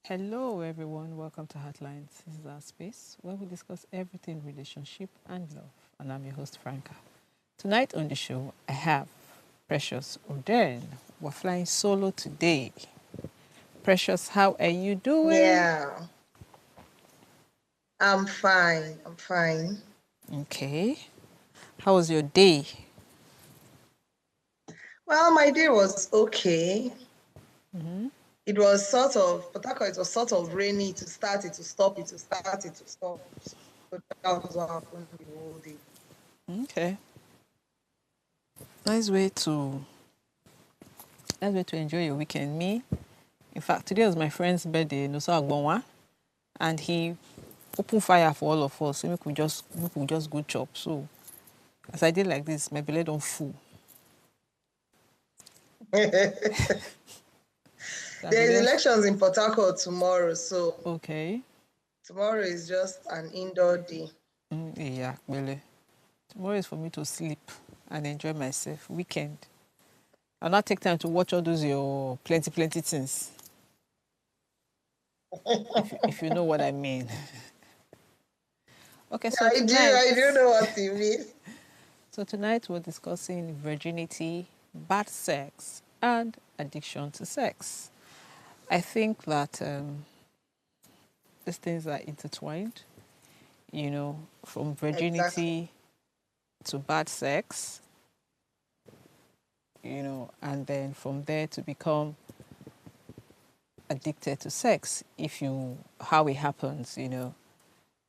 Hello, everyone. Welcome to Heartlines. This is our space where we discuss everything relationship and love. And I'm your host, Franca. Tonight on the show, I have Precious Oden. We're flying solo today. Precious, how are you doing? Yeah, I'm fine. I'm fine. Okay. How was your day? Well, my day was okay. Mm-hmm. It was sort of, Potako, it was sort of rainy to start it, to stop it, to start it, to stop. So that was what happened the whole day. Okay. Nice way to nice way to enjoy your weekend. Me, in fact, today was my friend's birthday, Nusa Agbonwa, and he opened fire for all of us. So we could just go chop. So as I did like this, my belly don't full. So I go There's just elections in Potako tomorrow, so okay. tomorrow is just an indoor day. Yeah, belly. Tomorrow is for me to sleep and enjoy myself. Weekend. I'll not take time to watch all those your plenty things. If you know what I mean. Okay, so I do know what you mean. tonight we're discussing virginity, bad sex, and addiction to sex. I think that these things are intertwined. From Exactly. virginity to bad sex, and then from there to become addicted to sex, if you how it happens.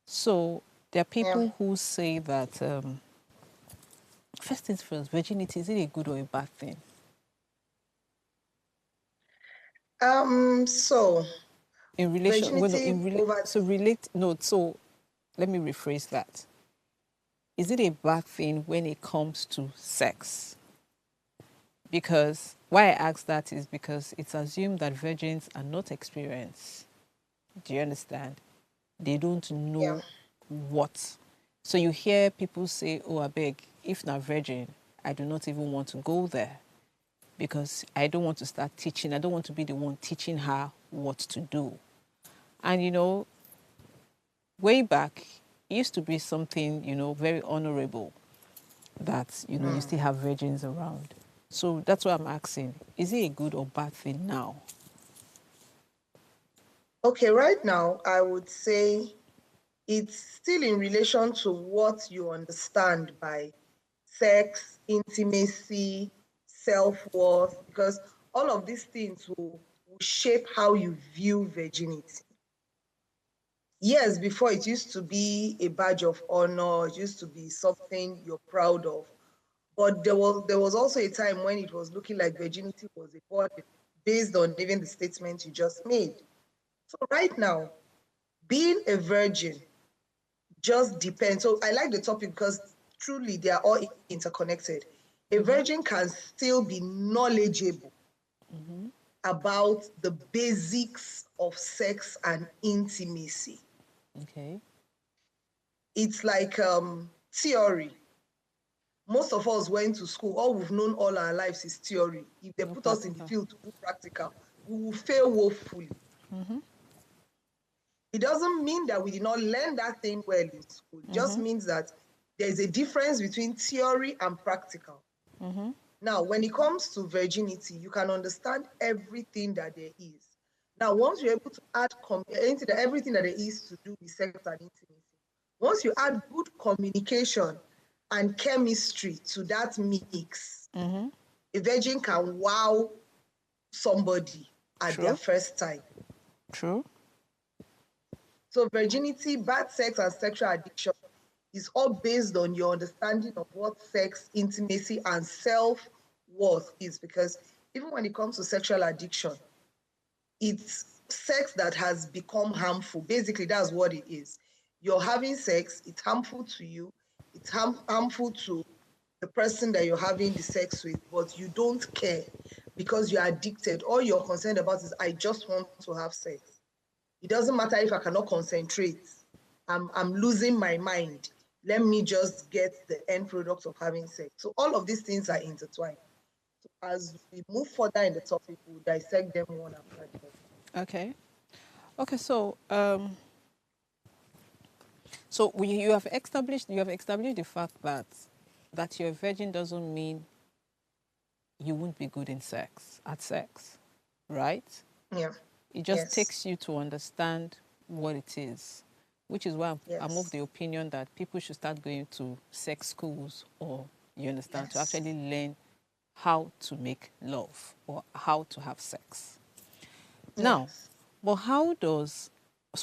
So there are Yeah. people who say that first things first, virginity, is it a good or a bad thing? So In relation, well, no, virginity over. so relate, no, so let me rephrase that. Is it a bad thing when it comes to sex? Because why I ask that is because it's assumed that virgins are not experienced. Do you understand? They don't Yeah. know what. So you hear people say, oh, I beg, if not virgin, I do not even want to go there because I don't want to start teaching. I don't want to be the one teaching her what to do. And way back, it used to be something, very honorable that, you Hmm. still have virgins around. So that's what I'm asking. Is it a good or bad thing now? Okay, right now I would say it's still in relation to what you understand by sex, intimacy, self-worth, because all of these things will shape how you view virginity. Years before, it used to be a badge of honor, it used to be something you're proud of. But there was also a time when it was looking like virginity was a burden, based on even the statement you just made. So right now, being a virgin just depends. So I like the topic because truly they are all interconnected. A Mm-hmm. virgin can still be knowledgeable Mm-hmm. about the basics of sex and intimacy. Okay. It's like theory. Most of us went to school. All we've known all our lives is theory. If they No put us in the practical. field to do practical, we will fail woefully. Mm-hmm. It doesn't mean that we did not learn that thing well in school. It just Mm-hmm. means that there's a difference between theory and practical. Mm-hmm. Now, when it comes to virginity, you can understand everything that there is. Now, once you're able to add into everything that there is to do with sex and intimacy, once you add good communication and chemistry to that mix, Mm-hmm. a virgin can wow somebody at their True. first time. True. So virginity, bad sex, and sexual addiction is all based on your understanding of what sex, intimacy, and self-worth is. Because even when it comes to sexual addiction, it's sex that has become harmful. Basically, that's what it is. You're having sex, it's harmful to you, it's harmful to the person that you're having the sex with, but you don't care because you're addicted. All you're concerned about is, I just want to have sex. It doesn't matter if I cannot concentrate. I'm losing my mind. Let me just get the end product of having sex. So all of these things are intertwined. So as we move further in the topic, we'll dissect them one after the other. Okay. Okay, so you have established the fact that you're a virgin doesn't mean you won't be good in sex, right? Yeah. It just Yes. takes you to understand what it is, which is why I'm of Yes. the opinion that people should start going to sex schools, or you understand, to Yes. actually learn how to make love or how to have sex. Now, Yes. but how does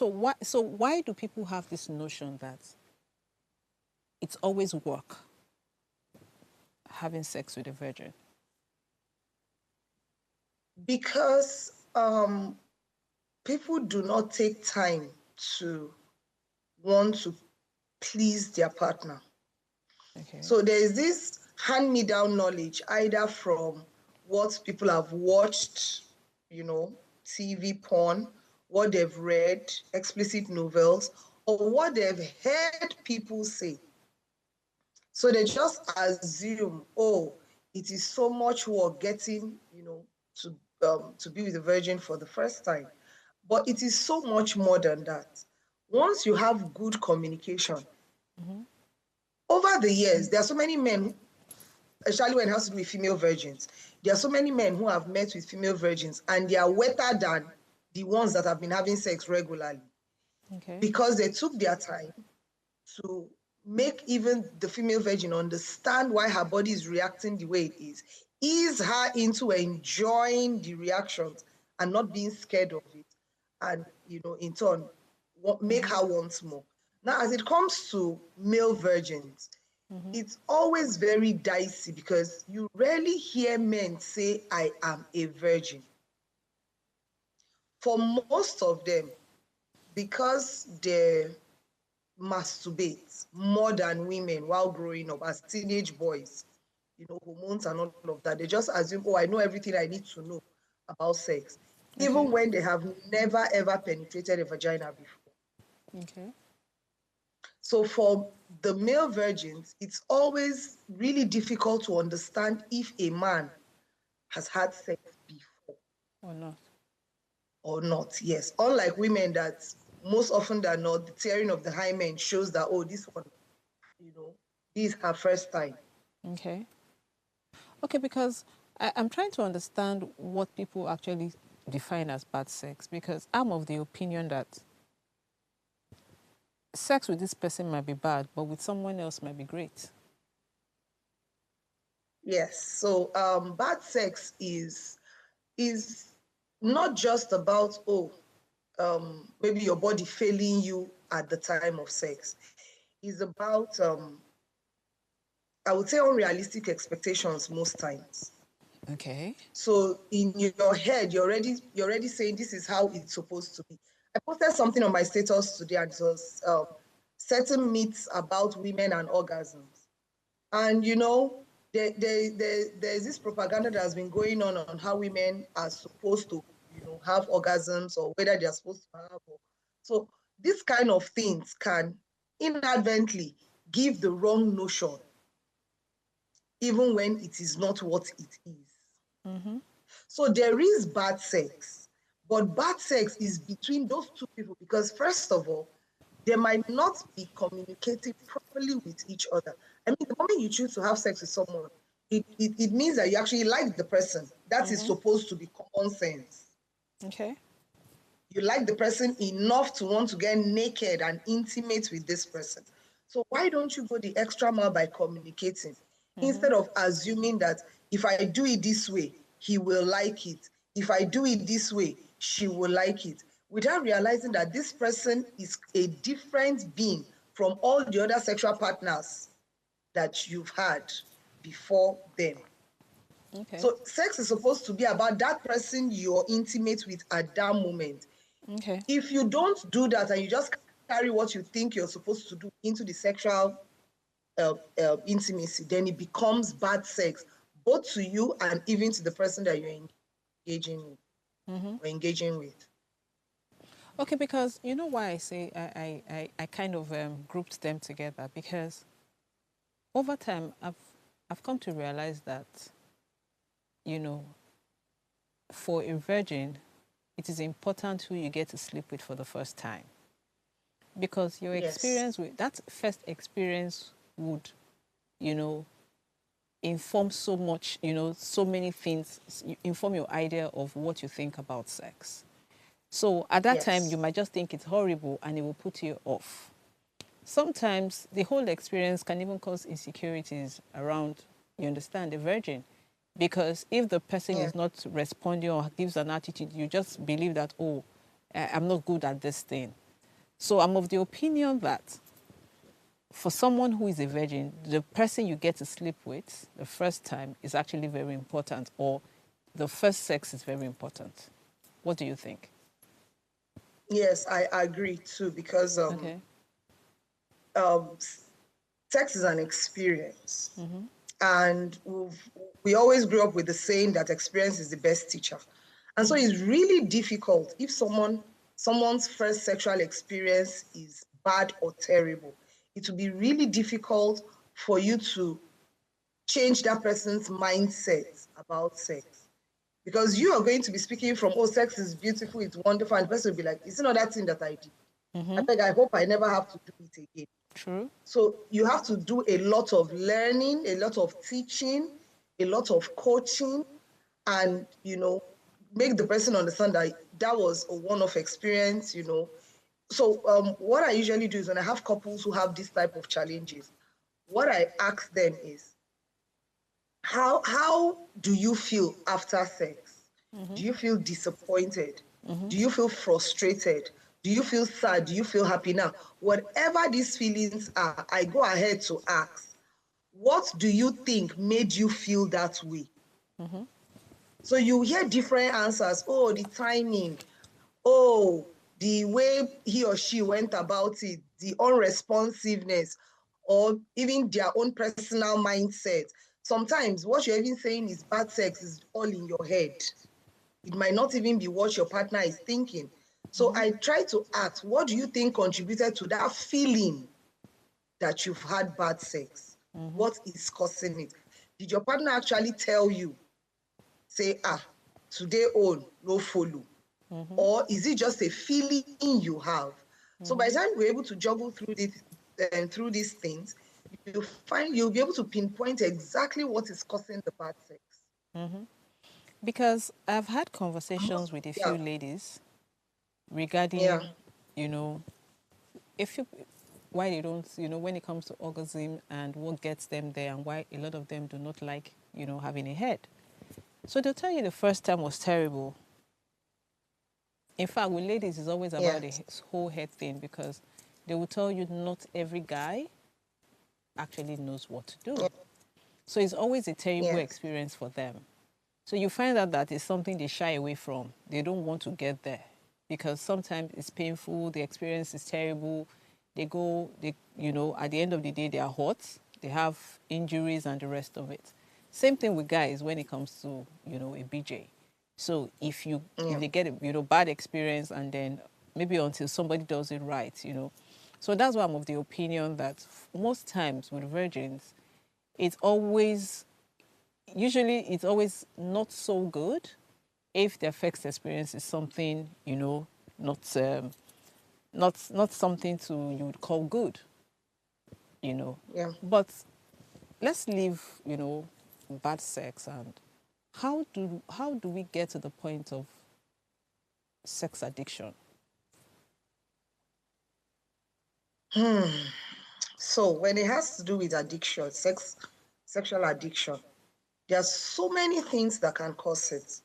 why do people have this notion that it's always work having sex with a virgin? Because people do not take time to want to please their partner. Okay. So there is this hand-me-down knowledge, either from what people have watched, you know, TV porn, what they've read, explicit novels, or what they've heard people say. So they just assume, oh, it is so much work getting, to be with a virgin for the first time. But it is so much more than that. Once you have good communication, Mm-hmm. over the years, there are so many men, especially when it has to do with female virgins, there are so many men who have met with female virgins and they are wetter than the ones that have been having sex regularly Okay. because they took their time to make even the female virgin understand why her body is reacting the way it is, ease her into enjoying the reactions and not being scared of it, and in turn, make Mm-hmm. her want more. Now, as it comes to male virgins, Mm-hmm. it's always very dicey because you rarely hear men say, I am a virgin. For most of them, because they masturbate more than women while growing up as teenage boys, hormones and all of that. They just assume, oh, I know everything I need to know about sex, Okay. even when they have never ever penetrated a vagina before. Okay. So for the male virgins, it's always really difficult to understand if a man has had sex before Or not? or not. Yes, unlike women that most often than not, the tearing of the hymen shows that, oh, this one, you know, this is her first time. Okay. Okay, because I'm trying to understand what people actually define as bad sex, because I'm of the opinion that sex with this person might be bad, but with someone else might be great. Yes. So bad sex is not just about, oh, maybe your body failing you at the time of sex. It's about I would say unrealistic expectations most times. Okay. So in your head, you're already saying this is how it's supposed to be. I posted something on my status today, and it was certain myths about women and orgasms. And there's this propaganda that has been going on how women are supposed to, have orgasms, or whether they're supposed to have. So this kind of things can inadvertently give the wrong notion, even when it is not what it is. Mm-hmm. So there is bad sex, but bad sex is between those two people because, first of all, they might not be communicating properly with each other. I mean, the moment you choose to have sex with someone, it means that you actually like the person. That is Mm-hmm. supposed to be common sense. Okay. You like the person enough to want to get naked and intimate with this person. So why don't you go the extra mile by communicating Mm-hmm. instead of assuming that if I do it this way, he will like it. If I do it this way, she will like it. Without realizing that this person is a different being from all the other sexual partners that you've had before them. Okay. So sex is supposed to be about that person you're intimate with at that moment. Okay. If you don't do that and you just carry what you think you're supposed to do into the sexual intimacy, then it becomes bad sex, both to you and even to the person that you're engaging with Mm-hmm. or engaging with. Okay, because you know why I say I kind of grouped them together, because over time I've come to realize that, you know, for a virgin, it is important who you get to sleep with for the first time. Because your Yes. experience with that first experience would, you know, inform so much, so many things, inform your idea of what you think about sex. So at that time, you Yes. might just think it's horrible and it will put you off. Sometimes the whole experience can even cause insecurities around, you understand, the virgin. Because if the person Yeah. is not responding or gives an attitude, you just believe that, oh, I'm not good at this thing. So I'm of the opinion that for someone who is a virgin, the person you get to sleep with the first time is actually very important, or the first sex is very important. What do you think? Yes, I agree too, because Okay. um, sex is an experience. Mm-hmm. And we always grew up with the saying that experience is the best teacher. And so Mm-hmm. it's really difficult if someone's first sexual experience is bad or terrible. It will be really difficult for you to change that person's mindset about sex. Because you are going to be speaking from, oh, sex is beautiful, it's wonderful, and the person will be like, it's not that thing that I did. I Mm-hmm. beg, I hope I never have to do it again. True. So you have to do a lot of learning, a lot of teaching, a lot of coaching, and make the person understand that that was a one-off experience. So what I usually do is when I have couples who have this type of challenges, what I ask them is, how do you feel after sex? Mm-hmm. Do you feel disappointed? Mm-hmm. Do you feel frustrated? Do you feel sad? Do you feel happy? Now, whatever these feelings are, I go ahead to ask, what do you think made you feel that way? Mm-hmm. So you hear different answers. Oh, the timing. Oh, the way he or she went about it, the unresponsiveness, or even their own personal mindset. Sometimes what you're even saying is bad sex is all in your head. It might not even be what your partner is thinking. So Mm-hmm. I try to ask, what do you think contributed to that feeling that you've had bad sex? Mm-hmm. What is causing it? Did your partner actually tell you, say, today on, no follow? Mm-hmm. Or is it just a feeling you have? So by Mm-hmm. the time we're able to juggle through through these things, you'll be able to pinpoint exactly what is causing the bad sex. Mm-hmm. Because I've had conversations Most, with a yeah, few ladies yeah, regarding, you know, if you why they don't, when it comes to orgasm and what gets them there and why a lot of them do not like, having a head. So they'll tell you the first time was terrible. In fact, with ladies, it's always yeah, about the whole head thing because they will tell you not every guy actually knows what to do. yeah, So it's always a terrible yes, experience for them. So you find out that it's something they shy away from. They don't want to get there because sometimes it's painful, the experience is terrible. At the end of the day, they are hot, they have injuries and the rest of it. Same thing with guys when it comes to, a BJ. So if yeah. they get a bad experience and then maybe until somebody does it right. So that's why I'm of the opinion that most times with virgins, it's always usually it's always not so good if their first experience is something not not something you would call good you know Yeah. but let's leave bad sex and how do we get to the point of sex addiction. Hmm. So when it has to do with addiction, sexual addiction, there are so many things that can cause it.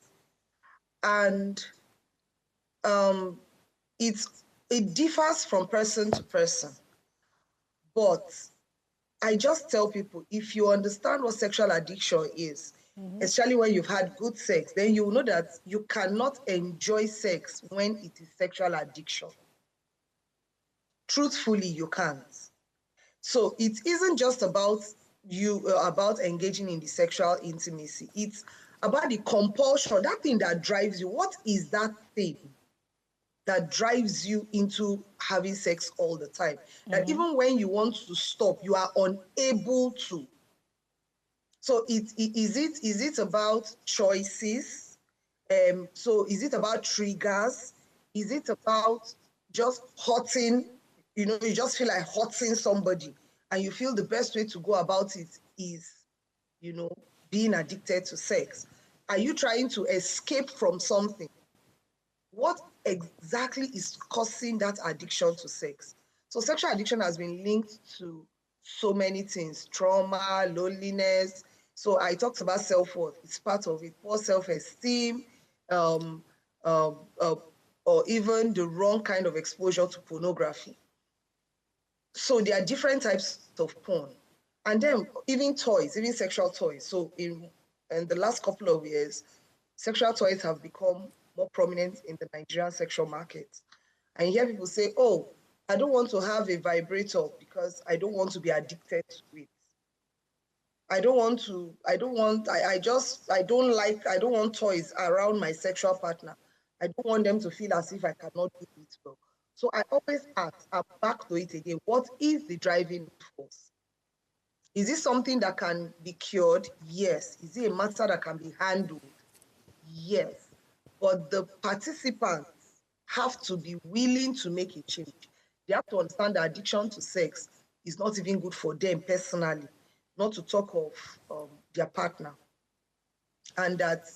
And um, it's it differs from person to person. But I just tell people, if you understand what sexual addiction is, Mm-hmm. especially when you've had good sex, then you will know that you cannot enjoy sex when it is sexual addiction. Truthfully, you can't. So it isn't just about about engaging in the sexual intimacy. It's about the compulsion, that thing that drives you. What is that thing that drives you into having sex all the time? That Mm-hmm. even when you want to stop, you are unable to. So is it about choices? So is it about triggers? Is it about just hurting? You know, you just feel like hurting somebody, and you feel the best way to go about it is, you know, being addicted to sex. Are you trying to escape from something? What exactly is causing that addiction to sex? So sexual addiction has been linked to so many things: trauma, loneliness. So I talked about self-worth. It's part of it. Poor self-esteem, um, um, uh, or even the wrong kind of exposure to pornography. So there are different types of porn. And then even toys, even sexual toys. So in the last couple of years, sexual toys have become more prominent in the Nigerian sexual market. And you hear people say, oh, I don't want to have a vibrator because I don't want to be addicted to it. I don't want to, I don't want, I just, I don't like, I don't want toys around my sexual partner. I don't want them to feel as if I cannot do it well. So I always ask, I'm back to it again, what is the driving force? Is it something that can be cured? Yes. Is it a matter that can be handled? Yes. But the participants have to be willing to make a change. They have to understand that addiction to sex is not even good for them personally, not to talk of their partner, and that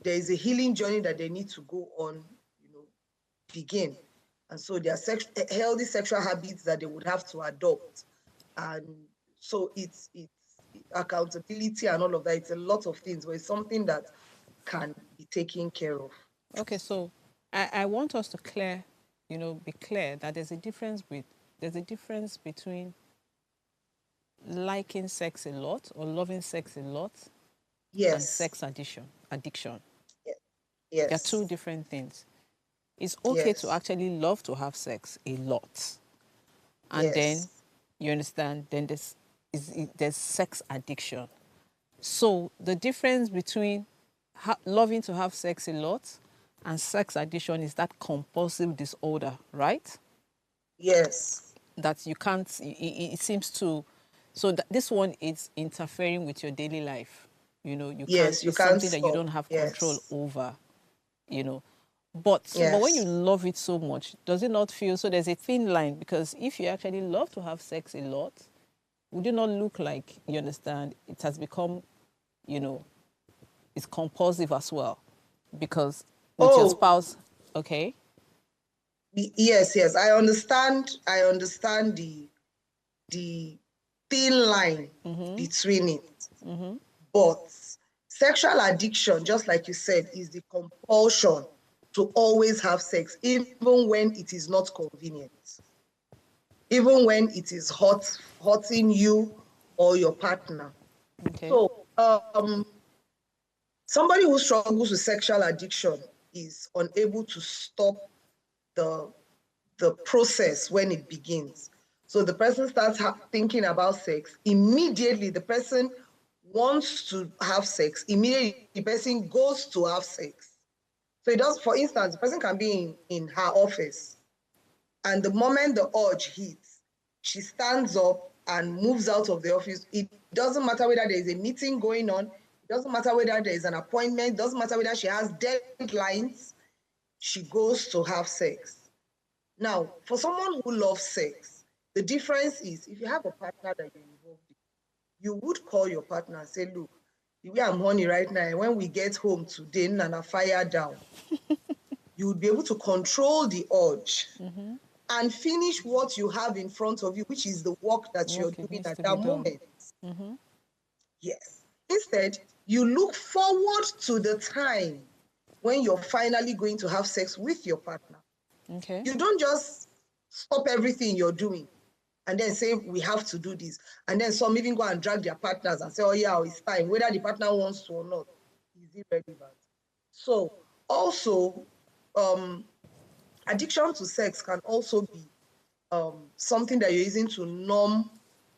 there is a healing journey that they need to go on, you know, begin. And so there are healthy sexual habits that they would have to adopt. And so it's accountability and all of that. It's a lot of things, but it's something that can be taken care of. Okay, so I want us to be clear that there's a difference between liking sex a lot or loving sex a lot and Yes. sex addiction. They're two Yes. different things. It's okay to Yes. actually love to have sex a lot. And then, Yes. you understand, then there's sex addiction. So the difference between loving to have sex a lot and sex addiction is that compulsive disorder, right? Yes. That you can't, it seems to, so that this one is interfering with your daily life. You can't, Yes. You it's can't something that you stop. don't have control Yes. over, you know. But when you Yes. love it so much, does it not feel, so there's a thin line, because if you actually love to have sex a lot, would it not look like, you understand, it has become, you know, it's compulsive as well? Because with your Oh, spouse, okay? yes, yes. I understand. I understand the thin line between it. But sexual addiction, just like you said, is the compulsion to always have sex, even when it is not convenient, even when it is hurting you or your partner. Okay. So, somebody who struggles with sexual addiction is unable to stop the the process when it begins. So the person starts thinking about sex. Immediately, the person wants to have sex. Immediately, the person goes to have sex. So it does, for instance, the person can be in her office, and the moment the urge hits, she stands up and moves out of the office. It doesn't matter whether there is a meeting going on, it doesn't matter whether there is an appointment, it doesn't matter whether she has deadlines, she goes to have sex. Now, for someone who loves sex, the difference is if you have a partner that you're involved in, you would call your partner and say, look, the way I'm horny right now, when we get home today and I fire down, you would be able to control the urge and finish what you have in front of you, which is the work that you're Work, it doing needs at to be that done. moment. Yes. Instead, you look forward to the time when you're finally going to have sex with your partner. Okay. You don't just stop everything you're doing and then say, we have to do this. And then some even go and drag their partners and say, oh yeah, it's time. Whether the partner wants to or not is irrelevant. So also, um, addiction to sex can also be something that you're using to numb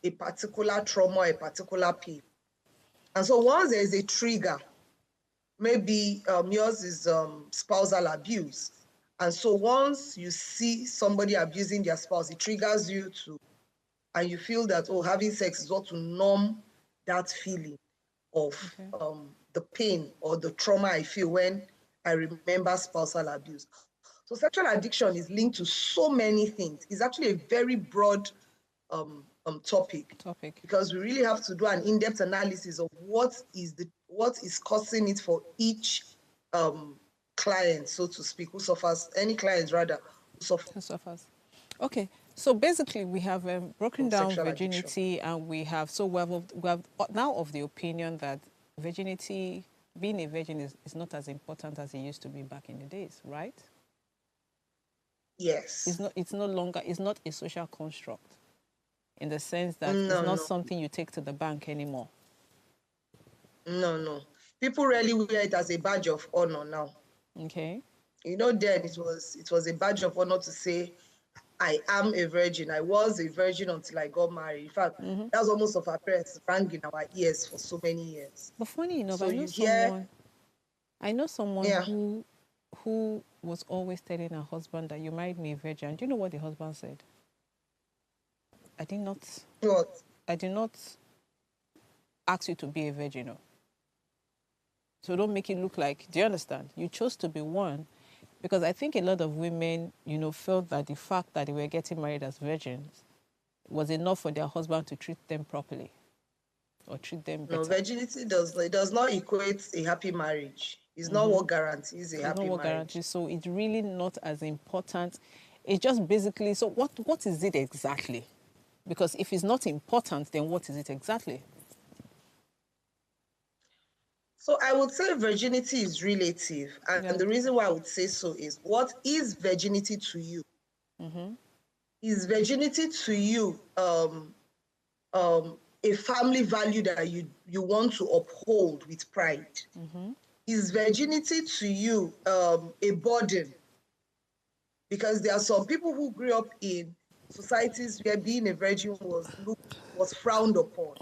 a particular trauma, a particular pain. And so once there is a trigger, maybe yours is spousal abuse. And so once you see somebody abusing their spouse, it triggers you to, and you feel that, oh, having sex is what to numb that feeling of Okay. the pain or the trauma I feel when I remember spousal abuse. So sexual addiction is linked to so many things. It's actually a very broad topic because we really have to do an in-depth analysis of what is causing it for each client, so to speak, who suffers, any clients rather, who suffers. Okay, so basically we have broken down virginity, addiction. and we have now of the opinion that virginity, being a virgin, is not as important as it used to be back in the days, right? Yes. It's no longer, it's not a social construct in the sense that it's not something you take to the bank anymore. No. People rarely wear it as a badge of honor now. Okay. You know, then it was a badge of honor to say, I am a virgin. I was a virgin until I got married. In fact, that was almost of our parents rang in our ears for so many years. But funny enough, so I know someone who was always telling her husband that you married me a virgin. Do you know what the husband said? I did not. What? I did not ask you to be a virgin. No. So don't make it look like, do you understand? You chose to be one, because I think a lot of women, felt that the fact that they were getting married as virgins was enough for their husband to treat them properly or treat them better. No, virginity does not equate a happy marriage. It's not what guarantees a happy marriage. So it's really not as important. It's just basically, so what is it exactly? Because if it's not important, then what is it exactly? So I would say virginity is relative. And the reason why I would say so is, what is virginity to you? Is virginity to you a family value that you want to uphold with pride? Is virginity to you a burden? Because there are some people who grew up in societies where being a virgin was frowned upon.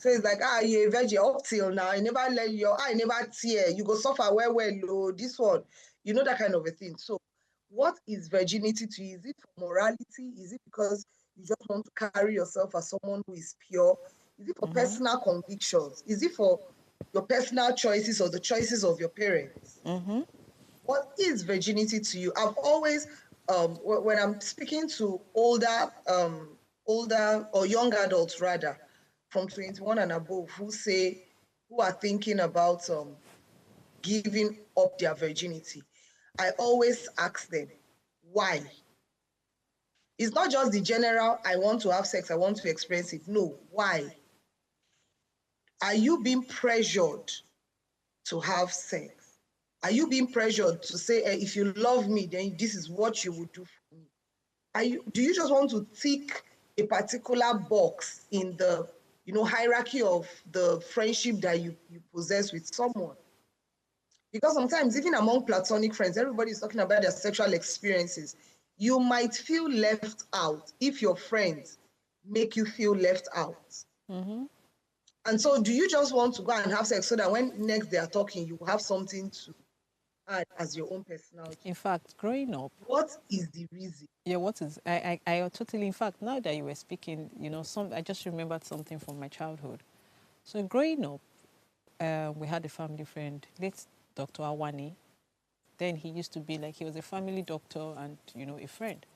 So it's like, you're a virgin up till now. I never let your eye never tear. You go suffer well, this one. That kind of a thing. So what is virginity to you? Is it for morality? Is it because you just want to carry yourself as someone who is pure? Is it for personal convictions? Is it for your personal choices or the choices of your parents? What is virginity to you? I've always, when I'm speaking to older or young adults rather, from 21 and above, who are thinking about giving up their virginity, I always ask them, why? It's not just the general, I want to have sex, I want to experience it. No, why? Are you being pressured to have sex? Are you being pressured to say, if you love me, then this is what you would do for me? Do you just want to tick a particular box in the hierarchy of the friendship that you possess with someone? Because sometimes, even among platonic friends, everybody's talking about their sexual experiences. You might feel left out if your friends make you feel left out. And so do you just want to go and have sex so that when next they are talking, you have something to add as your own personality? In fact, growing up, what is the reason? Yeah, what is I totally, in fact, now that you were speaking, I just remembered something from my childhood. So growing up, we had a family friend, late Dr. Awani. Then he used to be like, he was a family doctor and, a friend.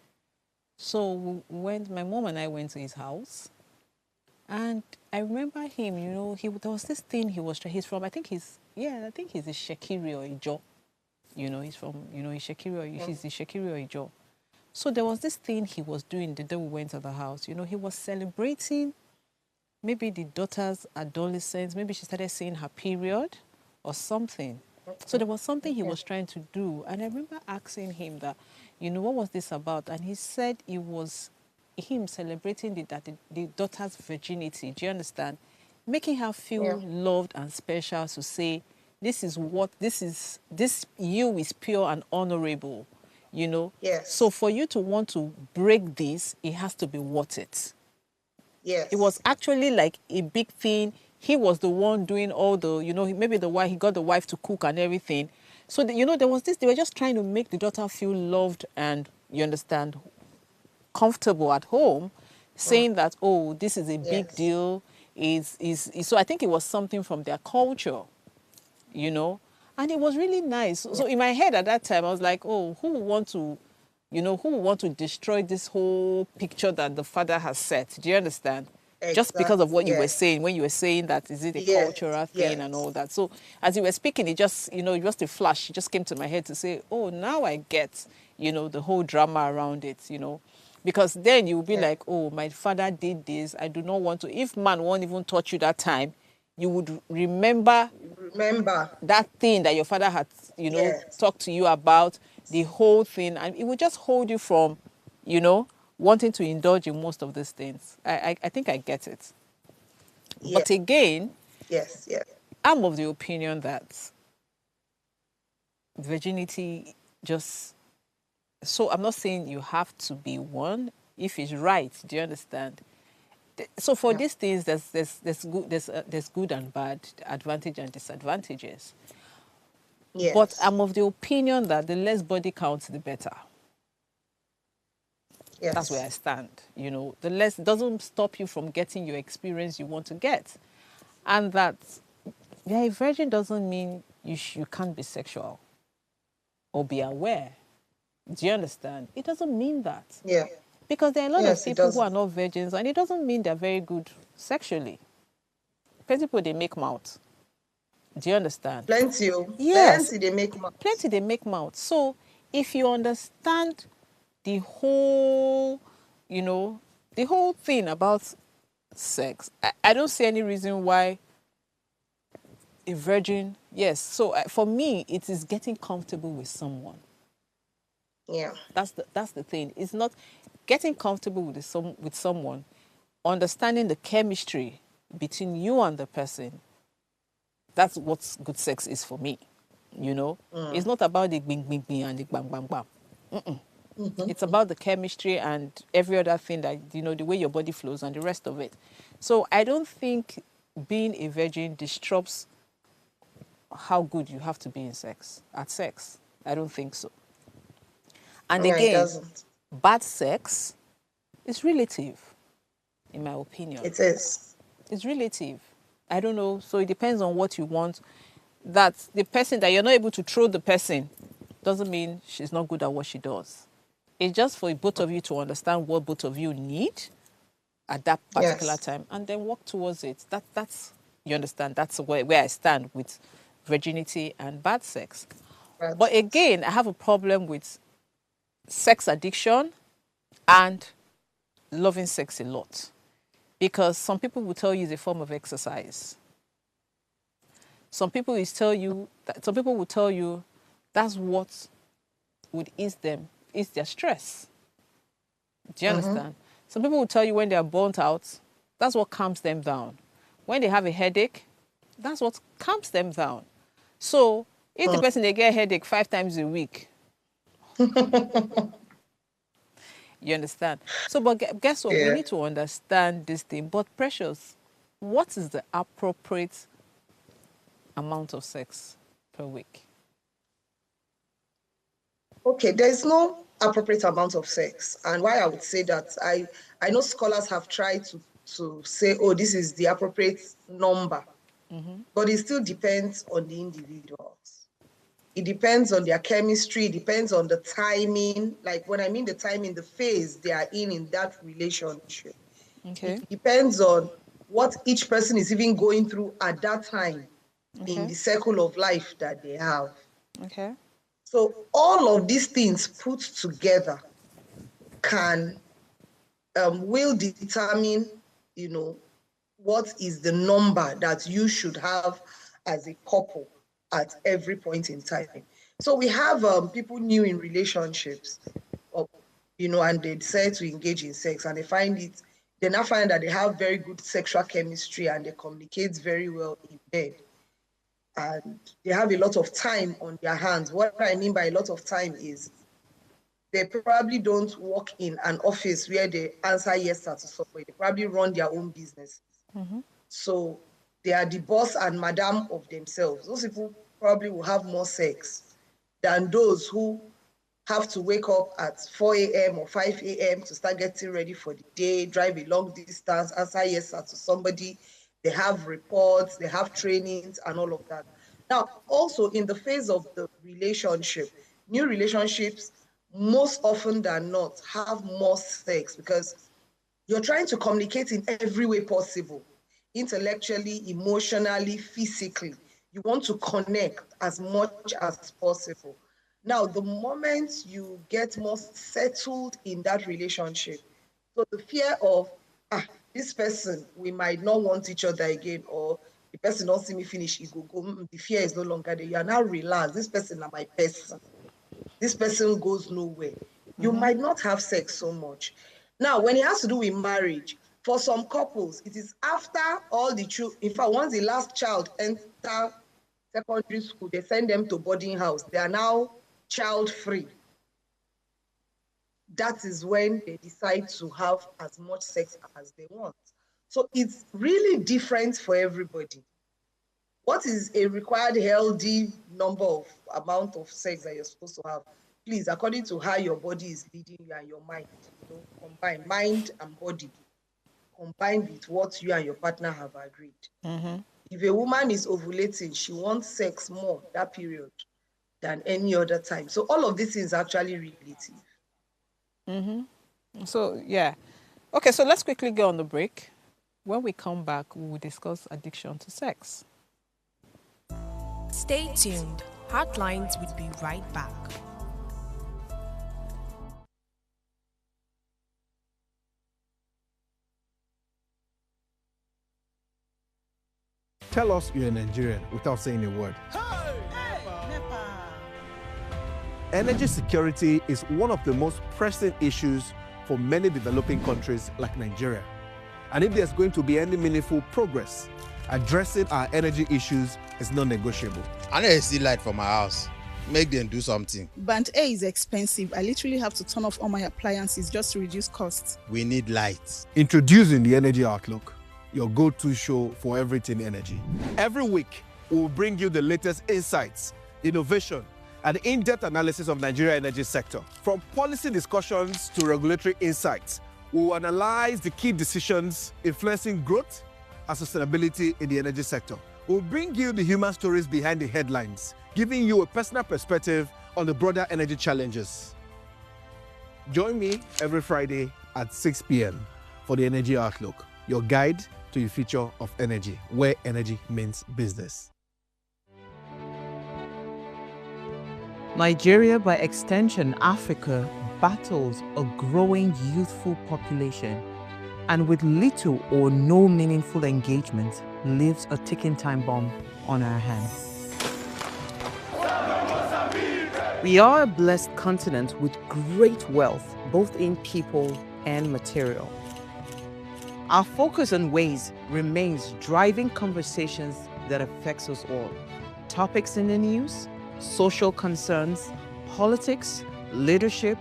So when my mom and I went to his house, and I remember him, there was this thing he's from, I think he's a Shekiri or Ijo. He's from, he's the Shekiri or Ijo. So there was this thing he was doing the day we went to the house. He was celebrating maybe the daughter's adolescence. Maybe she started seeing her period or something. So there was something he was trying to do. And I remember asking him that, what was this about? And he said it was him celebrating the daughter's virginity. Do you understand? Making her feel loved and special, to say, this you is pure and honorable. Yes. So for you to want to break this, it has to be worth it. Yes. It was actually like a big thing. He was the one doing all the, maybe he got the wife to cook and everything. So, there was this, they were just trying to make the daughter feel loved and, you understand, comfortable at home, saying that, this is a big deal. So I think it was something from their culture, And it was really nice. So in my head at that time, I was like, oh, who would want to, who would want to destroy this whole picture that the father has set? Do you understand? Just because of Exactly. what you were Yes. saying, when you were saying that, is it a Yes. cultural thing and Yes. all that? So as you were speaking, it just, just a flash. It just came to my head to say, oh, now I get, the whole drama around it. Because then you'll be Yeah. like, oh, my father did this. I do not want to. If man won't even touch you that time, you would remember Remember. that thing that your father had, Yes. talked to you about, the whole thing, and it would just hold you from, wanting to indulge in most of these things. I think I get it. Yes. But again, Yes. Yes. I'm of the opinion that virginity just, so I'm not saying you have to be one if it's right. Do you understand? So for Yeah. these things, there's good and bad, advantage and disadvantages. But Yes. I'm of the opinion that the less body counts, the better. That's where Yes. I stand. The less doesn't stop you from getting your experience you want to get, and that you're a virgin doesn't mean you can't be sexual or be aware. Do you understand? It doesn't mean that, Yeah. because there are a lot of Yes, it people who does. are not virgins, and it doesn't mean they're very good sexually. Plenty people they make mouth. Do you understand? Plenty, oh, Yes, plenty they make mouth. plenty they make mouth. So if you understand the whole, you know, the whole thing about sex, I don't see any reason why a virgin, yes. So for me, it is getting comfortable with someone. Yeah. That's the thing. It's not getting comfortable with someone, understanding the chemistry between you and the person. That's what good sex is for me. It's not about the bing bing bing and the bang bang bang. It's about the chemistry and every other thing that the way your body flows and the rest of it. So I don't think being a virgin disrupts how good you have to be at sex. I don't think so. And No, it again, doesn't. bad sex is relative, in my opinion. It is. It's relative. I don't know. So it depends on what you want. That the person that you're not able to throw the person doesn't mean she's not good at what she does. It's just for both of you to understand what both of you need at that particular Yes. time and then work towards it. That's you understand. That's where I stand with virginity and bad sex. That's But it. again, I have a problem with sex addiction and loving sex a lot. Because some people will tell you it's a form of exercise. Some people will tell you that's what would ease their stress. Do you understand? Some people will tell you when they are burnt out, that's what calms them down. When they have a headache, that's what calms them down. So if the person they get a headache 5 times a week, you understand? So, but guess what? We Yeah. need to understand this thing. But precious, what is the appropriate amount of sex per week? Okay, there's no appropriate amount of sex. And why I would say that, I know scholars have tried to say, oh, this is the appropriate number, but it still depends on the individuals. It depends on their chemistry, it depends on the timing. Like when I mean the timing, the phase they are in that relationship. It Okay. depends on what each person is even going through at that time in Okay. the circle of life that they have. Okay. So all of these things put together can will determine, you know, what is the number that you should have as a couple at every point in time. So we have people new in relationships, or, and they decide to engage in sex and they now find that they have very good sexual chemistry and they communicate very well in bed. And they have a lot of time on their hands. What I mean by a lot of time is they probably don't work in an office where they answer yes sir to somebody. They probably run their own business. So they are the boss and madam of themselves. Those people probably will have more sex than those who have to wake up at 4 a.m. or 5 a.m. to start getting ready for the day, drive a long distance, answer yes sir to somebody. They have reports, they have trainings and all of that. Now, also in the phase of the relationship, new relationships most often than not have more sex because you're trying to communicate in every way possible, intellectually, emotionally, physically. You want to connect as much as possible. Now, the moment you get more settled in that relationship, so the fear of, this person, we might not want each other again, or the person don't see me finish, he go, the fear is no longer there. You are now relaxed. This person is my person. This person goes nowhere. You might not have sex so much. Now, when it has to do with marriage, for some couples, it is after all the children, in fact, once the last child enter secondary school, they send them to boarding house. They are now child-free. That is when they decide to have as much sex as they want. So it's really different for everybody. What is a required healthy number of amount of sex that you're supposed to have? Please, according to how your body is leading you and your mind, combine mind and body, combined with what you and your partner have agreed. If a woman is ovulating, she wants sex more that period than any other time. So all of this is actually relative. So, yeah. Okay, so let's quickly go on the break. When we come back, we will discuss addiction to sex. Stay tuned. Heartlines will be right back. Tell us you're a Nigerian without saying a word. Energy security is one of the most pressing issues for many developing countries like Nigeria. And if there's going to be any meaningful progress, addressing our energy issues is non-negotiable. I need to see light for my house. Make them do something. Band A is expensive. I literally have to turn off all my appliances just to reduce costs. We need light. Introducing the Energy Outlook, your go-to show for everything energy. Every week, we'll bring you the latest insights, innovation, and in-depth analysis of Nigeria's energy sector. From policy discussions to regulatory insights, we'll analyze the key decisions influencing growth and sustainability in the energy sector. We'll bring you the human stories behind the headlines, giving you a personal perspective on the broader energy challenges. Join me every Friday at 6 p.m. for the Energy Outlook, your guide to the future of energy, where energy means business. Nigeria, by extension Africa, battles a growing youthful population and with little or no meaningful engagement leaves a ticking time bomb on our hands. We are a blessed continent with great wealth, both in people and material. Our focus on ways remains driving conversations that affects us all. Topics in the news, social concerns, politics, leadership,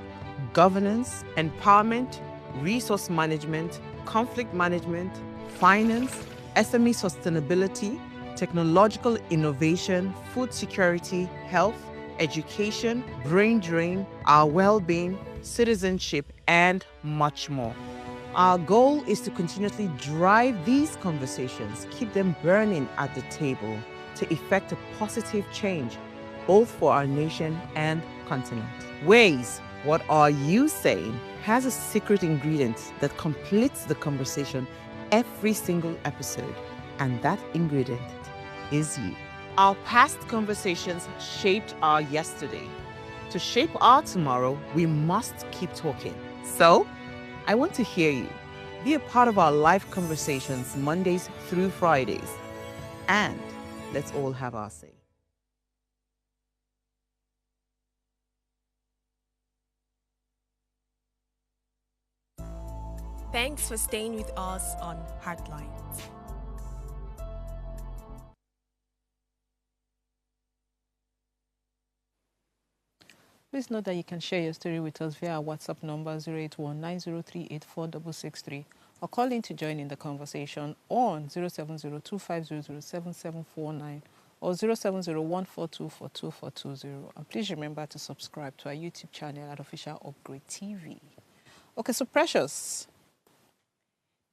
governance, empowerment, resource management, conflict management, finance, SME sustainability, technological innovation, food security, health, education, brain drain, our well-being, citizenship, and much more. Our goal is to continuously drive these conversations, keep them burning at the table to effect a positive change, both for our nation and continent. Ways, what are you saying, has a secret ingredient that completes the conversation every single episode, and that ingredient is you. Our past conversations shaped our yesterday. To shape our tomorrow, we must keep talking. So, I want to hear you. Be a part of our live conversations Mondays through Fridays. And let's all have our say. Thanks for staying with us on Heartlines. Please note that you can share your story with us via our WhatsApp number 08190384663 or call in to join in the conversation on 07025007749 or 07014242420. And please remember to subscribe to our YouTube channel at Official Upgrade TV. Okay, so Precious,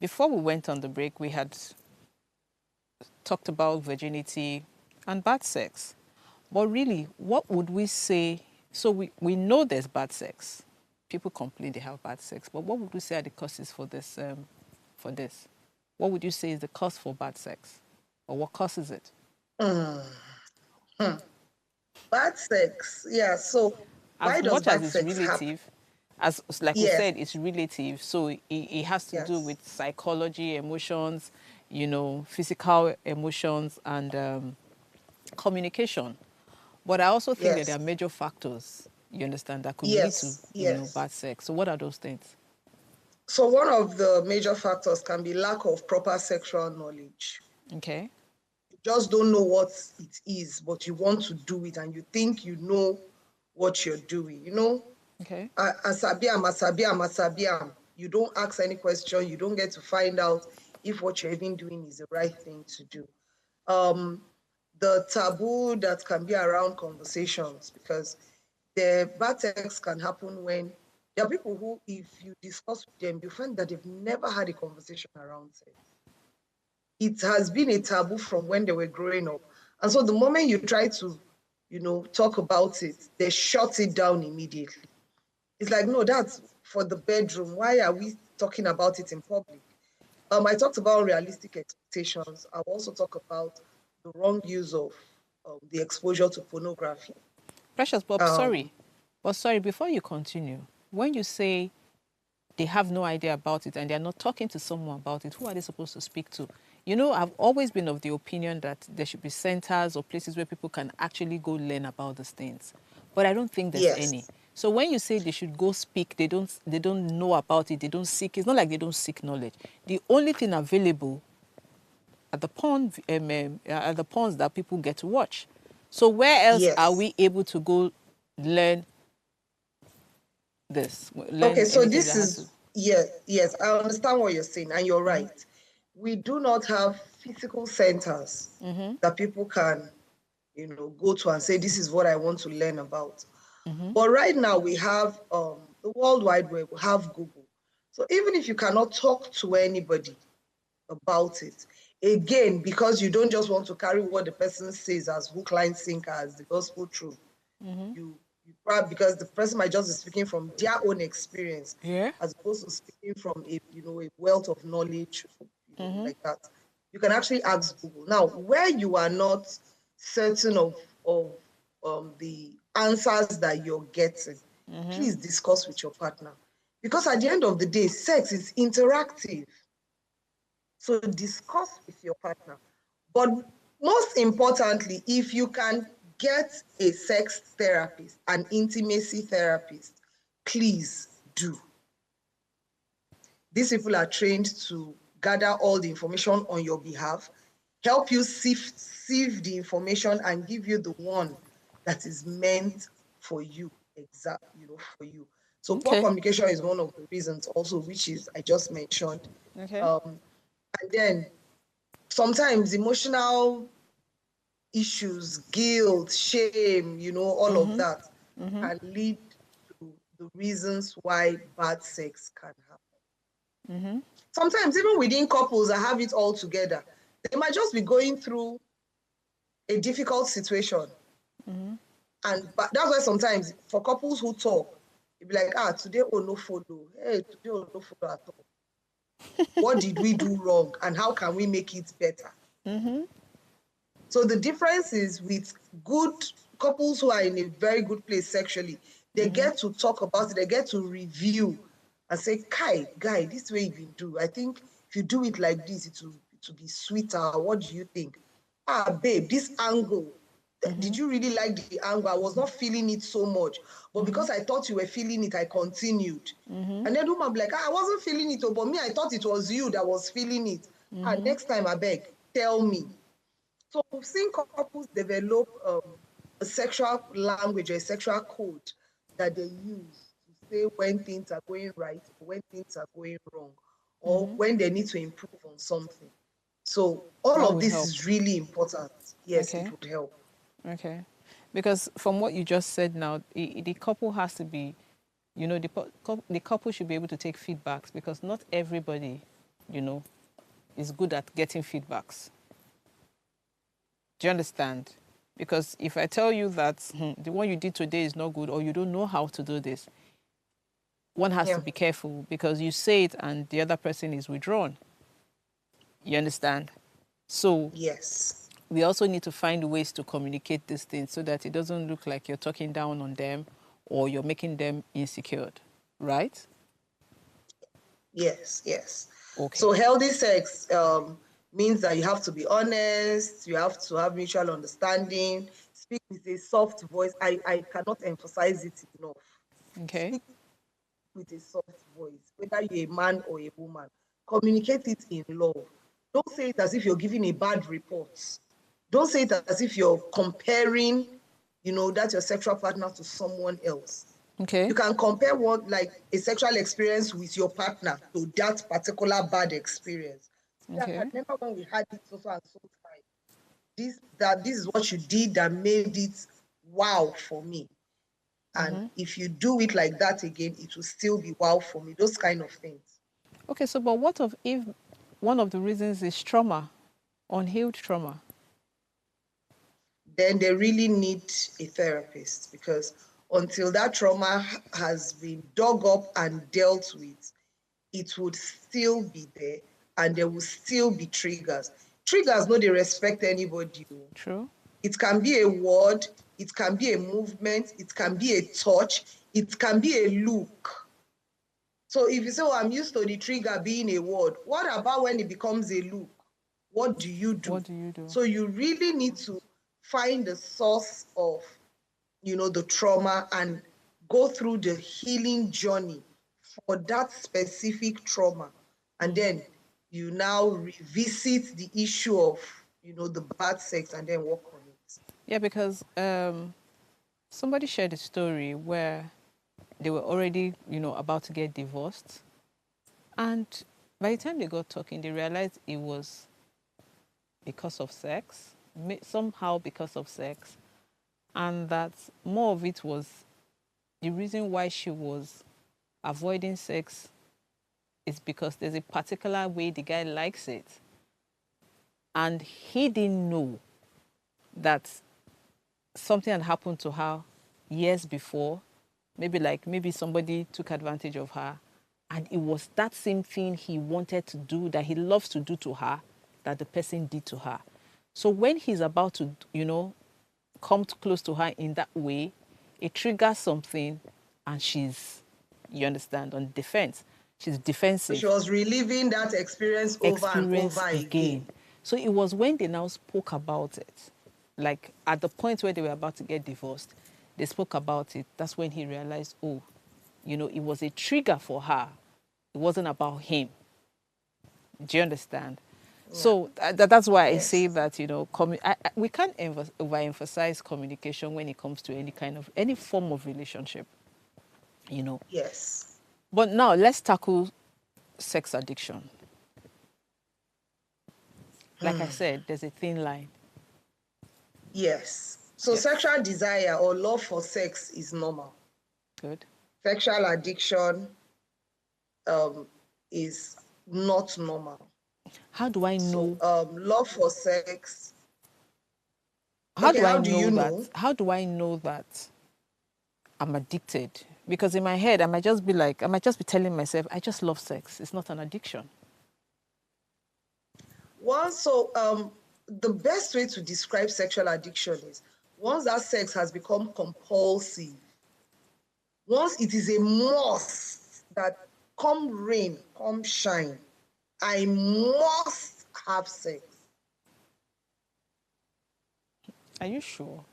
before we went on the break, we had talked about virginity and bad sex. But really, what would we say? So we know there's bad sex. People complain they have bad sex, but what would we say are the causes for this? For this, what would you say is the cause for bad sex, or what causes it? Mm. Hmm. Bad sex, yeah. So As why does much as bad it's sex happen? relative, as like we Yes, said, it's relative. So it has to do yes, with psychology, emotions, physical emotions, and communication. But I also think that there yes, are major factors, you understand, that could lead to, yes, yes. bad sex. So what are those things? So one of the major factors can be lack of proper sexual knowledge. Okay. You just don't know what it is, but you want to do it and you think you know what you're doing. Okay. Asabiam, asabiam, asabiam. You don't ask any question. You don't get to find out if what you're even doing is the right thing to do. The taboo that can be around conversations, because the bad sex can happen when there are people who, if you discuss with them, you find that they've never had a conversation around sex. It has been a taboo from when they were growing up. And so the moment you try to, talk about it, they shut it down immediately. It's like, no, that's for the bedroom. Why are we talking about it in public? I talked about realistic expectations. I'll also talk about the wrong use of the exposure to pornography. Precious, but Um, sorry, before you continue, when you say they have no idea about it and they're not talking to someone about it, who are they supposed to speak to? I've always been of the opinion that there should be centers or places where people can actually go learn about these things. But I don't think there's any. yes, So when you say they should go speak, they don't know about it, they don't seek, it's not like they don't seek knowledge. The only thing available at the at the ponds that people get to watch. So where else are yes. we able to go learn this? Okay, Learn so anything this that has to. is, yes, I understand what you're saying, and you're right. We do not have physical centers that people can, go to and say, this is what I want to learn about. But right now we have the World Wide Web, we have Google. So even if you cannot talk to anybody about it, again, because you don't just want to carry what the person says as hook, line, sinker, as the gospel truth, you probably, because the person might just be speaking from their own experience, Yeah. as opposed to speaking from a wealth of knowledge, like that. You can actually ask Google. Now, where you are not certain of the answers that you're getting, please discuss with your partner, because at the end of the day, sex is interactive. So discuss with your partner. But most importantly, if you can get a sex therapist, an intimacy therapist, please do. These people are trained to gather all the information on your behalf, help you sieve the information, and give you the one that is meant for you, for you. So poor Okay. communication is one of the reasons also, which is I just mentioned. Okay. And then sometimes emotional issues, guilt, shame, all of that can lead to the reasons why bad sex can happen. Sometimes even within couples that have it all together, they might just be going through a difficult situation. But that's why sometimes for couples who talk, you'll be like, today oh no follow. Hey, today oh no follow at all. What did we do wrong and how can we make it better? So the difference is with good couples who are in a very good place sexually, they get to talk about it, they get to review and say, guy, this way you been do. I think if you do it like this, it will be sweeter. What do you think? Babe, this angle, did you really like the angle? I was not feeling it so much, but because I thought you were feeling it, I continued. And then woman be like, I wasn't feeling it, but me, I thought it was you that was feeling it. Next time, I beg, tell me. So we've seen couples develop a sexual language or a sexual code that they use to say when things are going right or when things are going wrong or when they need to improve on something. So all That of will this help. is really important. Yes, Okay. it would help. Okay. Because from what you just said now, the couple has to be, the couple should be able to take feedbacks, because not everybody, is good at getting feedbacks. Do you understand? Because if I tell you that the one you did today is not good or you don't know how to do this, one has to be careful because you say it and the other person is withdrawn. You understand? So Yes. we also need to find ways to communicate these things so that it doesn't look like you're talking down on them or you're making them insecure, right? Yes, yes. Okay. So healthy sex means that you have to be honest, you have to have mutual understanding, speak with a soft voice. I cannot emphasize it enough. Okay. Speak with a soft voice, whether you're a man or a woman. Communicate it in love. Don't say it as if you're giving a bad report. Don't say it as if you're comparing, that your sexual partner to someone else. Okay. You can compare what, like, a sexual experience with your partner to that particular bad experience. Okay. I remember when we had it so and so time. This is what you did that made it wow for me. And if you do it like that again, it will still be wow for me. Those kind of things. Okay, so but what if one of the reasons is trauma, unhealed trauma? Then they really need a therapist, because until that trauma has been dug up and dealt with, it would still be there and there will still be triggers. Triggers, no, they respect anybody. True. It can be a word, it can be a movement, it can be a touch, it can be a look. So if you say, I'm used to the trigger being a word, what about when it becomes a look? What do you do? What do you do? So you really need to find the source of, the trauma and go through the healing journey for that specific trauma. And then you now revisit the issue of, the bad sex and then work on it. Yeah, because somebody shared a story where they were already, about to get divorced. And by the time they got talking, they realized it was because of sex, somehow because of sex. And that more of it was the reason why she was avoiding sex is because there's a particular way the guy likes it. And he didn't know that something had happened to her years before. Maybe somebody took advantage of her. And it was that same thing he wanted to do, that he loves to do to her, that the person did to her. So when he's about to, come close to her in that way, it triggers something and she's, you understand, on defense. She's defensive. She was reliving that experience over and over again. So it was when they now spoke about it, like at the point where they were about to get divorced, they spoke about it. That's when he realized, it was a trigger for her. It wasn't about him. Do you understand? Yeah. So that's why I say that, we can't overemphasize communication when it comes to any form of relationship, Yes. But now let's tackle sex addiction. Like I said, there's a thin line. Yes. So sexual desire or love for sex is normal. Good. Sexual addiction is not normal. How do I know? So, love for sex. How do I know that I'm addicted? Because in my head, I might just be telling myself, I just love sex. It's not an addiction. The best way to describe sexual addiction is once that sex has become compulsive, once it is a must that come rain, come shine, I must have sex. Are you sure?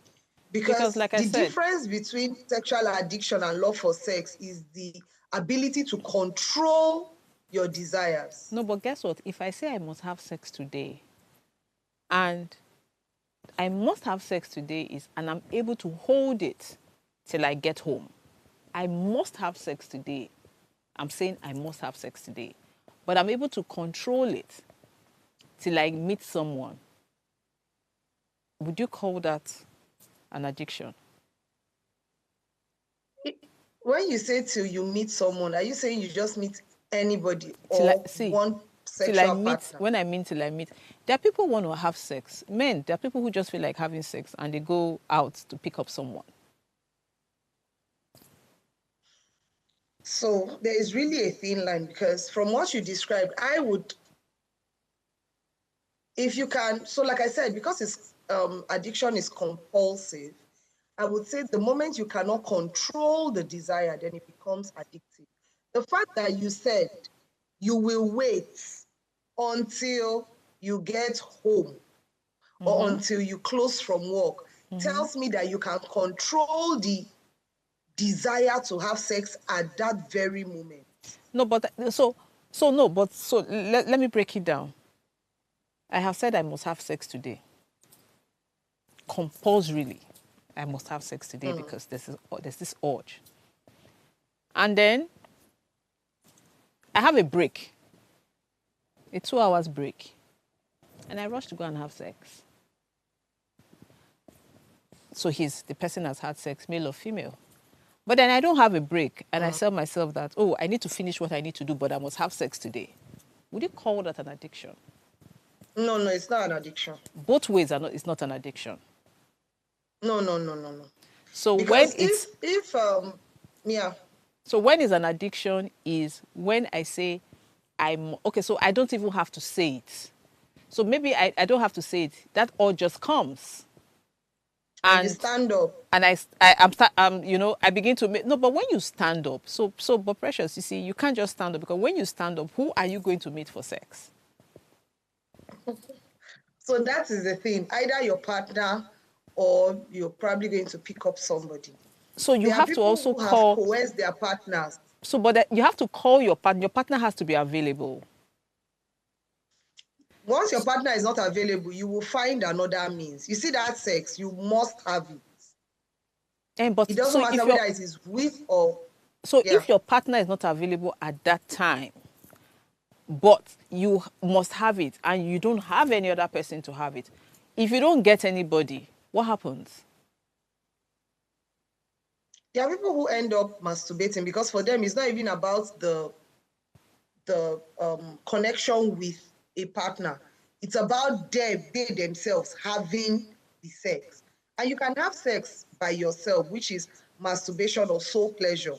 Because like the difference between sexual addiction and love for sex is the ability to control your desires. No, but guess what? If I say I must have sex today, and I must have sex today and I'm able to hold it till I get home. I must have sex today. I'm saying I must have sex today. But I'm able to control it till I meet someone. Would you call that an addiction? When you say till you meet someone, are you saying you just meet anybody or one till I sexual meet, partner. when I mean till I meet, there are people who want to have sex. Men, there are people who just feel like having sex and they go out to pick up someone. So there is really a thin line, because from what you described, I would, if you can, so like I said, because it's addiction is compulsive, I would say the moment you cannot control the desire, then it becomes addictive. The fact that you said you will wait until you get home or until you close from work tells me that you can control the desire to have sex at that very moment. No, but so let me break it down. I have said I must have sex today. Compulsorily, I must have sex today because there's this urge. And then I have a break, a 2 hours break, and I rush to go and have sex. So the person has had sex, male or female. But then I don't have a break, and I tell myself that, oh, I need to finish what I need to do, but I must have sex today. Would you call that an addiction? No, it's not an addiction. Both ways it's not an addiction. No. So Because when So when is an addiction is when I say okay, so I don't even have to say it. So maybe I don't have to say it. That all just comes. And you stand up. And I begin to make, no, but when you stand up, but Precious, you see, you can't just stand up, because when you stand up, who are you going to meet for sex? So that is the thing. Either your partner, or you're probably going to pick up somebody. So you have to also call coerce their partners. So, but you have to call your partner. Your partner has to be available. Once your partner is not available, you will find another means. You see that sex, you must have it. But it doesn't matter whether it is with or... So if your partner is not available at that time, but you must have it, and you don't have any other person to have it, if you don't get anybody, what happens? There are people who end up masturbating because for them, it's not even about the connection with a partner. It's about they themselves having the sex. And you can have sex by yourself, which is masturbation or soul pleasure,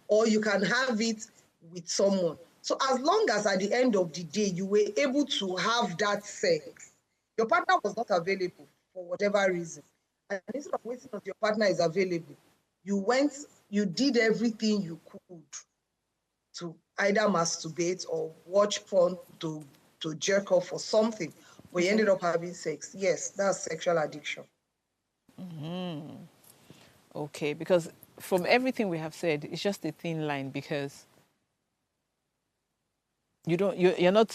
or you can have it with someone. So as long as at the end of the day, you were able to have that sex, your partner was not available for whatever reason. And instead of waiting until your partner is available, you did everything you could to either masturbate or watch porn to jerk off or something, but you ended up having sex. Yes, that's sexual addiction. Okay, because from everything we have said, it's just a thin line, because you're not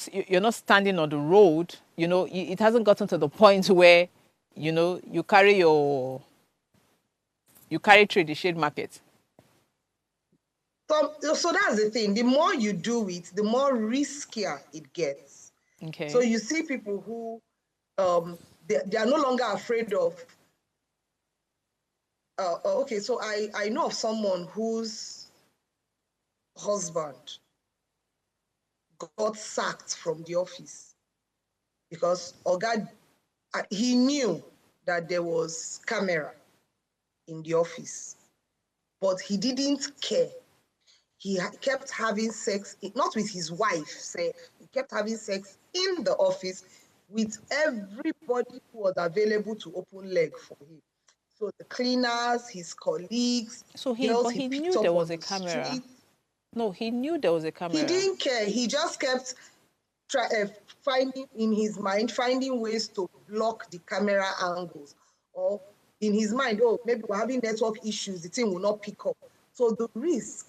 standing on the road. It hasn't gotten to the point where you carry through the shade market. So that's the thing. The more you do it, the more riskier it gets. Okay. So you see people who they are no longer afraid of. Okay, so I know of someone whose husband got sacked from the office because he knew that there was camera in the office, but he didn't care. He kept having sex, not with his wife, he kept having sex in the office with everybody who was available to open leg for him. So the cleaners, his colleagues, so he knew there was a camera. Street. No, he knew there was a camera. He didn't care. He just kept finding ways to block the camera angles. Or in his mind, maybe we're having network issues, the thing will not pick up. So the risk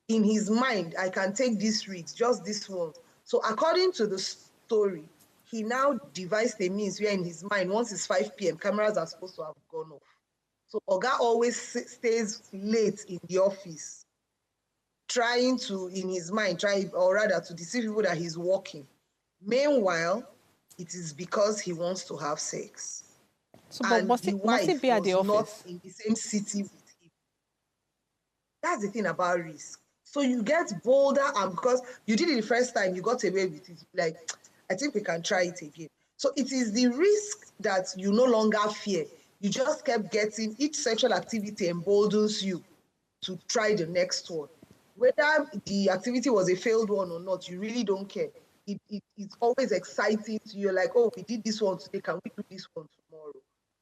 in his mind, I can take this risk, just this one. So according to the story, he now devised a means where in his mind, once it's 5 p.m., cameras are supposed to have gone off. So Oga always stays late in the office, trying to, in his mind, to deceive people that he's working. Meanwhile, it is because he wants to have sex. So, but must it be at the office? Not in the same city with him. That's the thing about risk. So you get bolder, and because you did it the first time, you got away with it. Like, I think we can try it again. So it is the risk that you no longer fear. You just kept getting, each sexual activity emboldens you to try the next one. Whether the activity was a failed one or not, you really don't care. It's always exciting to you, like, oh, we did this one today, can we do this one tomorrow?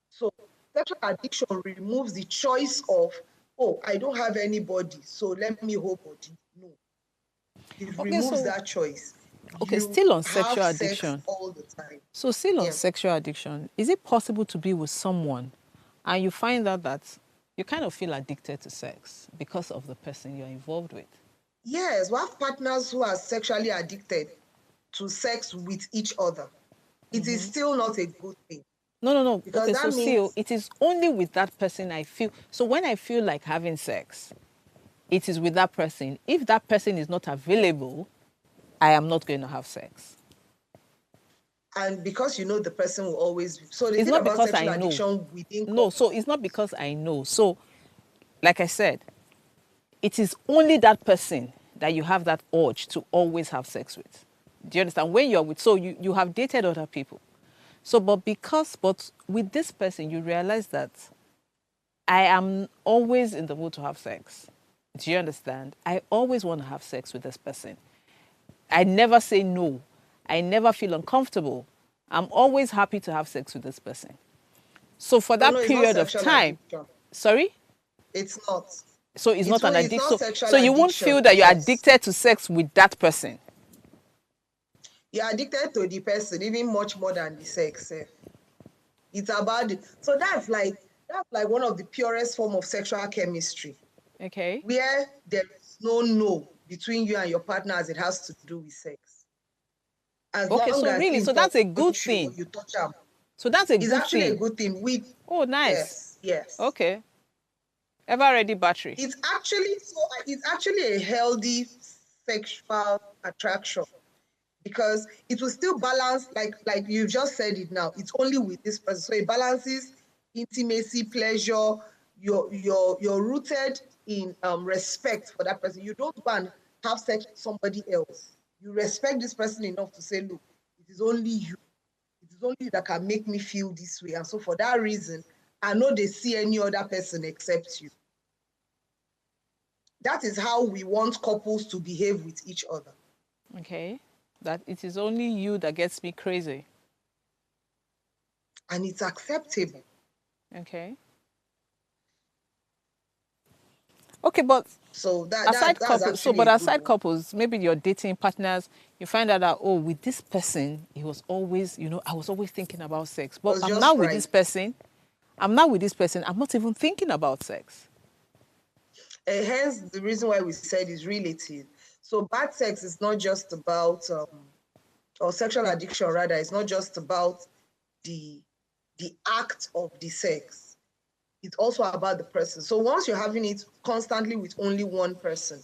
So sexual addiction removes the choice of, oh, I don't have anybody, so let me hold body. No. It removes that choice. Okay, You still on have sexual sex addiction. all the time. So still on Yeah. sexual addiction, is it possible to be with someone and you find out that you kind of feel addicted to sex because of the person you're involved with? Yes, we have partners who are sexually addicted to sex with each other. It is still not a good thing. No. Because Okay, that so still, means, it is only with that person I feel. So when I feel like having sex, it is with that person. If that person is not available, I am not going to have sex. and because you know the person will always be. So the It's thing not about because sexual I know. addiction within No, so it's not because I know. So, like I said, it is only that person that you have that urge to always have sex with. Do you understand? When you're with, so you have dated other people. So, but with this person, you realize that I am always in the mood to have sex. Do you understand? I always want to have sex with this person. I never say no. I never feel uncomfortable. I'm always happy to have sex with this person. So for that no, it's not period of sexual time, addiction. sorry? It's not. So it's not an It's addiction. not So, sexual so you won't addiction. feel that you're Yes. addicted to sex with that person. You're addicted to the person, even much more than the sex. It's about it. So that's like one of the purest form of sexual chemistry, Okay. where there is no between you and your partner as it has to do with sex. As Okay, long so as really, him so that's a good touch you, thing. you touch him. So that's a It's good actually a thing. good thing. Oh, nice. Yes. Okay. Ever ready battery? It's actually a healthy sexual attraction, because it will still balance, like you just said it now. It's only with this person, so it balances intimacy, pleasure. You're rooted in respect for that person. You don't go and have sex with somebody else. You respect this person enough to say, look, it is only you. It is only you that can make me feel this way. And so for that reason, I know they see any other person except you. That is how we want couples to behave with each other. Okay. That it is only you that gets me crazy. And it's acceptable. Okay. Okay, but So that's aside couples, maybe your dating partners, you find out that, oh, with this person, it was always, I was always thinking about sex. But I'm now with this person, I'm not even thinking about sex. Hence, the reason why we said is relative. So bad sex is not just about, or sexual addiction rather, it's not just about the act of the sex. It's also about the person. So once you're having it constantly with only one person,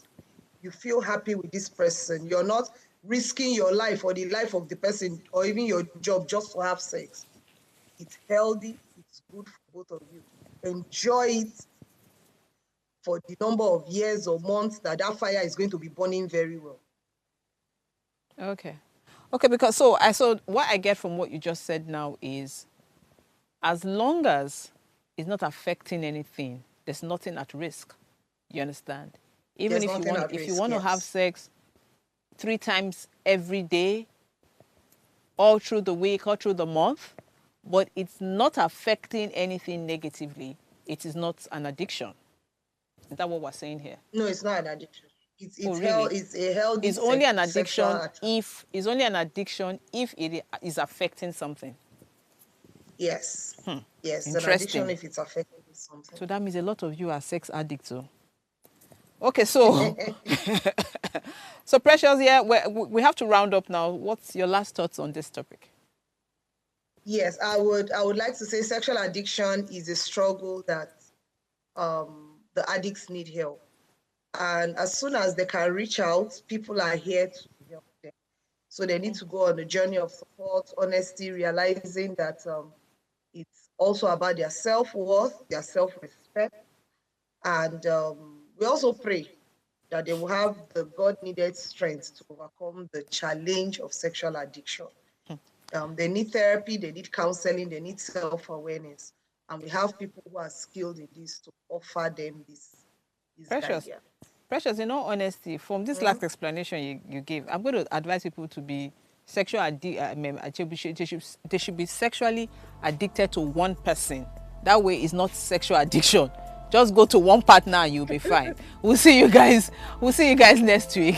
you feel happy with this person. You're not risking your life or the life of the person or even your job just to have sex. It's healthy. It's good for both of you. Enjoy it for the number of years or months that fire is going to be burning very well. Okay, because what I get from what you just said now is, as long as it's not affecting anything, there's nothing at risk. You understand? Even if you want to have sex 3 times every day, all through the week, all through the month, but it's not affecting anything negatively, it is not an addiction. Is that what we're saying here? No, it's not an addiction. It's really? It's a healthy. It's only an addiction if it is affecting something. Yes. Yes. It's an Interesting. addiction if it's affecting something. So that means a lot of you are sex addicts. So. Okay, so so Precious, we have to round up now. What's your last thoughts on this topic? Yes, I would like to say sexual addiction is a struggle that the addicts need help. And as soon as they can reach out, people are here to help them. So they need to go on a journey of support, honesty, realizing that it's also about their self-worth, their self-respect. And we also pray that they will have the God-needed strength to overcome the challenge of sexual addiction. They need therapy, they need counseling, they need self-awareness. And we have people who are skilled in this to offer them this Precious. guidance. Precious, in all honesty, from this last explanation you gave, I'm going to advise people to be they should be sexually addicted to one person. That way it's not sexual addiction. Just go to one partner and you'll be fine. We'll see you guys next week.